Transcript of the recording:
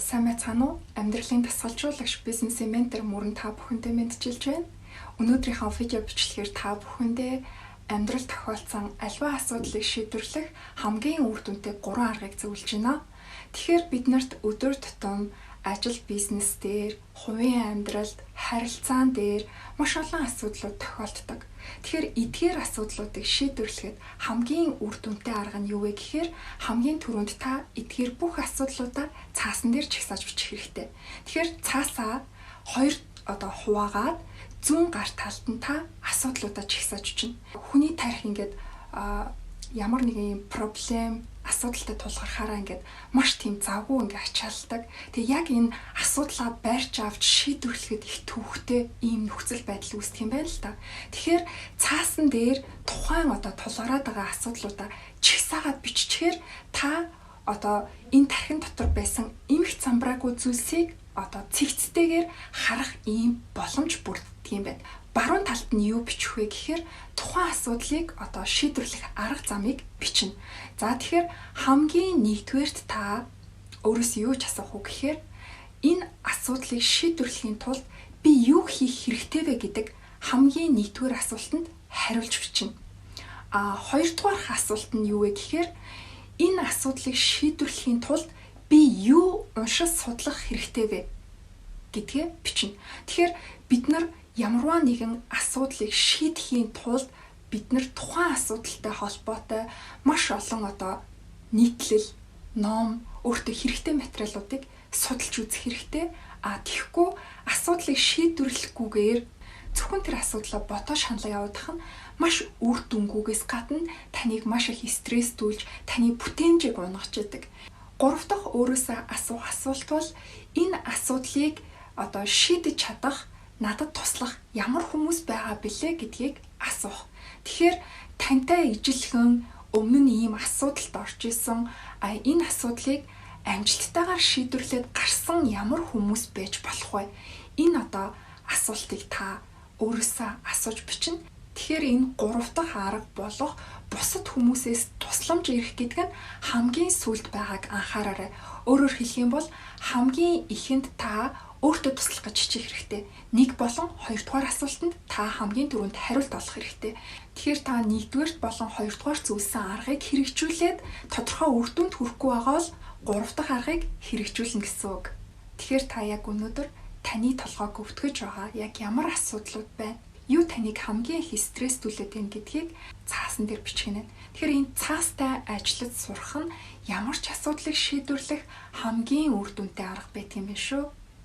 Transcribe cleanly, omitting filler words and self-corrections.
Сайн байцгаана уу? Амьдралын дасгалжуулагч бизнесийн ментор мөрөн та бүхэндээ мэдчилж байна. Өнөөдрийнхөө видео бичлэгээр та бүхэндээ амьдрал тохиолдсон альва асуудлыг шийдвэрлэх хамгийн үр дүнтэй 3 аргыг зөвлөж байна. Тэгэхээр биднэрт өдөр тутам ажил бизнес дээр, хувийн амьдралд, харилцаан дээр маш олон асуудлууд тохиолддог. Тэгэхээр эдгээр асуудлуудыг шийдвэрлэхэд хамгийн үр дүнтэй арга нь юу вэ гэхээр хамгийн түрүүнд та эдгээр бүх асуудлуудаа цаасан дээр чагсааж бичих хэрэгтэй. Тэгэхээр цаасаа хуваагаад зүүн гар талд нь та асуудлуудаа чагсааж бичнэ. Хүний тарих ингээд ямар нэгэн проблем асуудалтай тулгархаараа ингээд маш тийм завгүй ингээд ачаалдаг. Тэгээ яг энэ асуудлаа барьж авч шийдвэрлэхэд их төвөгтэй ийм нөхцөл байдал үүсдэг юм байна л да. Тэгэхээр цаасан дээр тухайн тулгараад байгаа асуудлуудаа чагсаагаад биччихээр та энэ тархин дотор байсан эмх замбраагүй зүйлсийг цэгцтэйгээр харах ийм боломж бүрддэг юм байна. Баруун талд нь юу бичих вэ гэхээр тухайн асуудлыг шийдвэрлэх арга замыг бичнэ. За тэгэхээр хамгийн нэгдүгээрт та өөрөөсөө юу ч асуух уу гэхээр энэ асуудлыг шийдвэрлэхийн тулд би юу хийх хэрэгтэй вэ гэдэг хамгийн нэгдүгээр асуултанд хариулж бичнэ. Хоёрдугаар асуулт нь юу вэ гэхээр энэ асуудлыг шийдвэрлэхийн тулд би юу уншиж судлах хэрэгтэй вэ гэдгээ бичнэ. Тэгэхээр бид нар ямарваа нэгэн асуудлыг шийдэхийн тулд бид нар тухайн асуудалтай холбоотой маш олон нийтлэл, ном, өөртөө хэрэгтэй материалуудыг судалж үзэх хэрэгтэй. Тэгэхгүй асуудлыг шийдвэрлэхгүйгээр зөвхөн тэр асуудлаа ботоо шаналга явуудах нь маш үр дүнгүйгээс гадна таныг маш их стресстүүлж, таны бүтээмжийг унгаж идэг. Гурав дахь өөрөөсөө асуух асуулт бол энэ асуудлыг шийдэж чадах надад туслах ямар хүмүүс байгаа бэлээ гэдгийг асуух. Тэгэхээр тантай ижилхэн өмнө нь ийм асуудалд орж исэн энэ асуудлыг амжилттайгаар шийдвэрлээд гарсан ямар хүмүүс байж болох вэ? Энэ асуултыг та өөрөөсөө асууж бичнэ. Тэгэхээр энэ 3 дахь арга болох бусад хүмүүсээс тусламж ирэх гэдэг нь хамгийн сүүлд байгааг анхаараарай. Өөрөөр хэлэх юм бол хамгийн ихэнд та өөртөө туслах гэж хичээх хэрэгтэй. 1 болон 2 дугаар асуултанд та хамгийн түрүүнд хариулт олох хэрэгтэй. Тэгэхээр та 1-р болон 2 дугаар зүйлсэн аргыг хэрэгжүүлээд тодорхой үр дүнд хүрэхгүй байгаа бол 3 дахь аргыг хэрэгжүүлнэ гэсэн үг. Тэгэхээр та яг өнөөдөр таны толгойг өвтгөж байгаа яг ямар асуудлууд байна? Юу таныг хамгийн их стресстүүлээд байна гэдгийг цаасан дээр бичих нь. Тэгэхээр энэ цаастай ажиллаж сурах нь ямар ч асуудлыг шийдвэрлэх хамгийн үр дүнтэй арга байдаг юм биш үү?